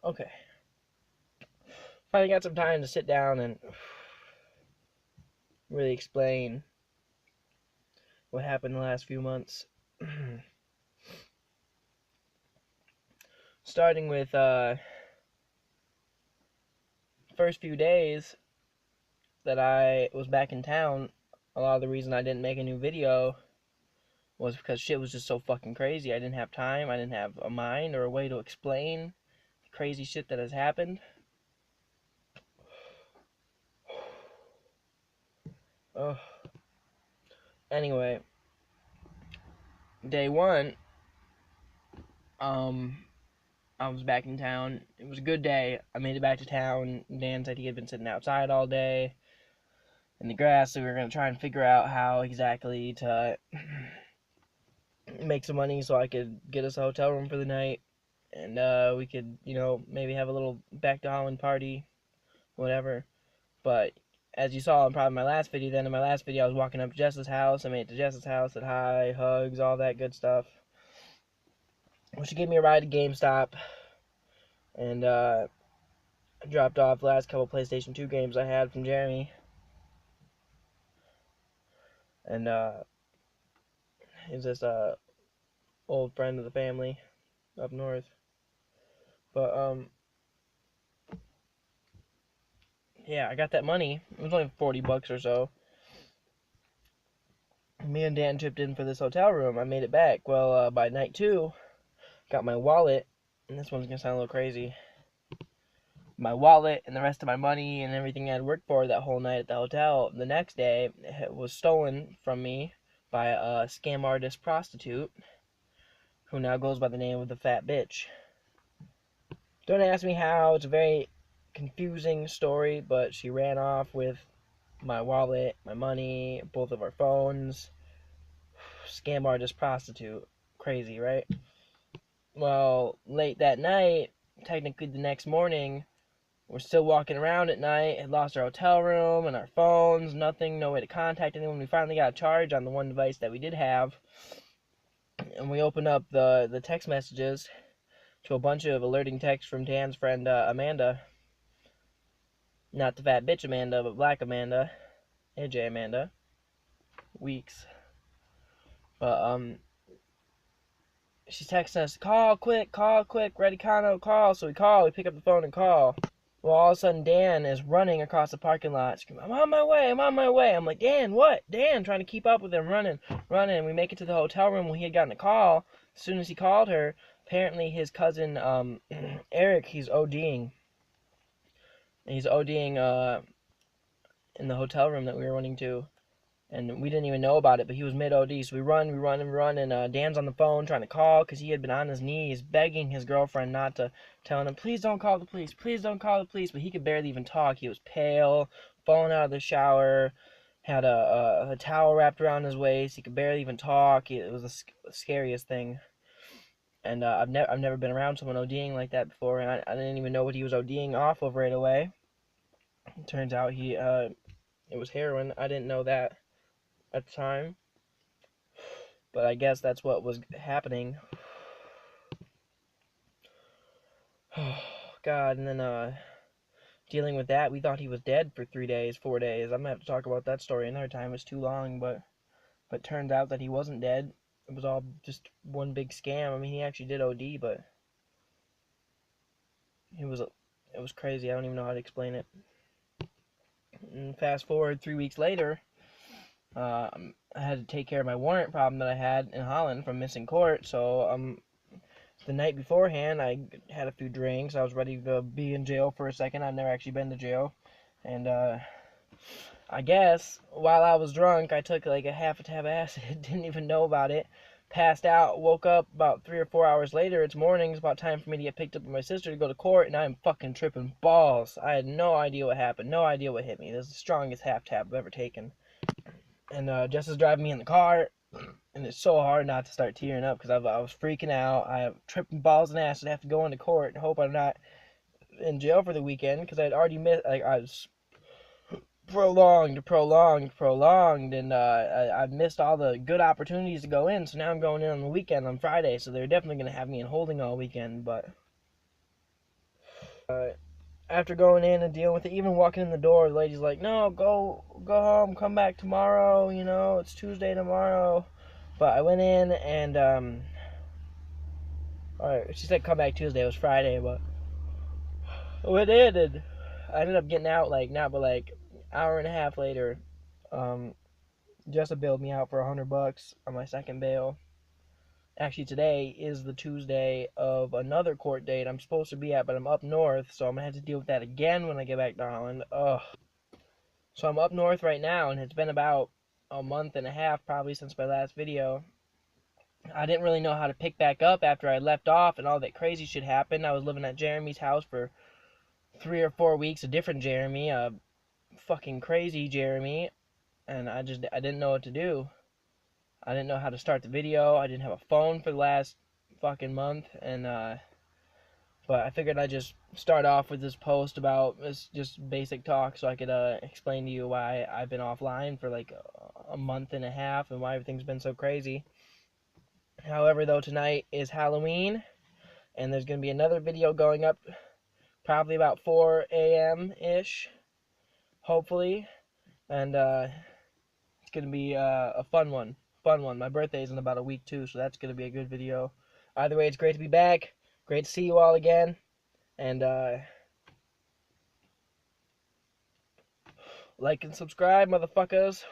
Okay. Finally got some time to sit down and really explain what happened the last few months. Starting with first few days that I was back in town, a lot of the reason I didn't make a new video was because shit was just so fucking crazy. I didn't have time, I didn't have a mind or a way to explain the crazy shit that has happened. Oh. Anyway, day one, um, I was back in town. It was a good day. I made it back to town. Dan said he had been sitting outside all day in the grass, so we were gonna try and figure out how exactly to make some money so I could get us a hotel room for the night, and we could, maybe have a little back to Holland party, whatever. But as you saw in probably my last video, then in my last video I was walking up to Jess's house. I made it to Jess's house, said hi, hugs, all that good stuff. Well, she gave me a ride to GameStop, and dropped off the last couple PlayStation 2 games I had from Jeremy. And he's this old friend of the family up north. But yeah, I got that money. It was only $40 or so. Me and Dan chipped in for this hotel room. I made it back. Well, by night 2, got my wallet, and this one's gonna sound a little crazy. My wallet and the rest of my money and everything I'd worked for that whole night at the hotel the next day was stolen from me by a scam artist prostitute who now goes by the name of the Fat Bitch. Don't ask me how. It's a very confusing story, but she ran off with my wallet, my money, both of our phones. Scam artist prostitute. Crazy, right? Well, late that night, technically the next morning, we're still walking around at night, had lost our hotel room and our phones, nothing, no way to contact anyone. We finally got a charge on the one device that we did have, and we opened up the text messages to a bunch of alerting texts from Dan's friend Amanda. Not the Fat Bitch Amanda, but Black Amanda. AJ Amanda. Weeks. But she's texting us, call quick, ready Kano, call. So we call, we pick up the phone and call. Well, all of a sudden Dan is running across the parking lot, screaming, I'm on my way. I'm like, Dan, what? Dan, trying to keep up with him, running. We make it to the hotel room when he had gotten a call. As soon as he called her, apparently his cousin Eric, he's ODing. He's ODing in the hotel room that we were running to. And we didn't even know about it, but he was mid-OD. So we run, and Dan's on the phone trying to call because he had been on his knees begging his girlfriend not to, telling him, please don't call the police, but he could barely even talk. He was pale, falling out of the shower, had a towel wrapped around his waist. He could barely even talk. It was the scariest thing. And I've never been around someone ODing like that before, and I didn't even know what he was ODing off of right away. It turns out it was heroin. I didn't know that at the time, but I guess that's what was happening. Oh, God, and then dealing with that, we thought he was dead for 3 days, 4 days. I'm gonna have to talk about that story another time. It's too long, but it turns out that he wasn't dead. It was all just one big scam. I mean, he actually did OD, but it was crazy. I don't even know how to explain it. And fast forward 3 weeks later, I had to take care of my warrant problem that I had in Holland from missing court. So the night beforehand, I had a few drinks. I was ready to be in jail for a second. I've never actually been to jail. And I guess while I was drunk, I took like a half a tab of acid. Didn't even know about it. Passed out. Woke up about 3 or 4 hours later. It's morning. It's about time for me to get picked up by my sister to go to court. And I'm fucking tripping balls. I had no idea what happened. No idea what hit me. This is the strongest half tab I've ever taken. And Jess is driving me in the car. And it's so hard not to start tearing up because I was freaking out. I have tripping balls and acid. I have to go into court and hope I'm not in jail for the weekend because I'd already missed. Like I was prolonged, and I missed all the good opportunities to go in. So now I'm going in on the weekend on Friday. So they're definitely gonna have me in holding all weekend. But After going in and dealing with it, even walking in the door, the lady's like, "No, go home, come back tomorrow. You know, it's Tuesday tomorrow." But I went in and she said come back Tuesday. It was Friday, but I went in and I ended up getting out like not, but like hour and a half later. Um, Jessa bailed me out for $100 on my second bail. Actually, today is the Tuesday of another court date I'm supposed to be at, but I'm up north, so I'm gonna have to deal with that again when I get back to Holland. Ugh. So I'm up north right now, and it's been about a month and a half probably since my last video. I didn't really know how to pick back up after I left off and all that crazy shit happened. I was living at Jeremy's house for 3 or 4 weeks, a different Jeremy, a fucking crazy Jeremy, and I didn't know what to do. I didn't know how to start the video. I didn't have a phone for the last fucking month, and but I figured I'd just start off with this post about this just basic talk so I could explain to you why I've been offline for like a month and a half and why everything's been so crazy. However, though, tonight is Halloween, and there's going to be another video going up probably about 4 a.m. ish, hopefully, and it's going to be a fun one. My birthday's in about a week too, so that's going to be a good video. Either way, it's great to be back. Great to see you all again, and like and subscribe, motherfuckers.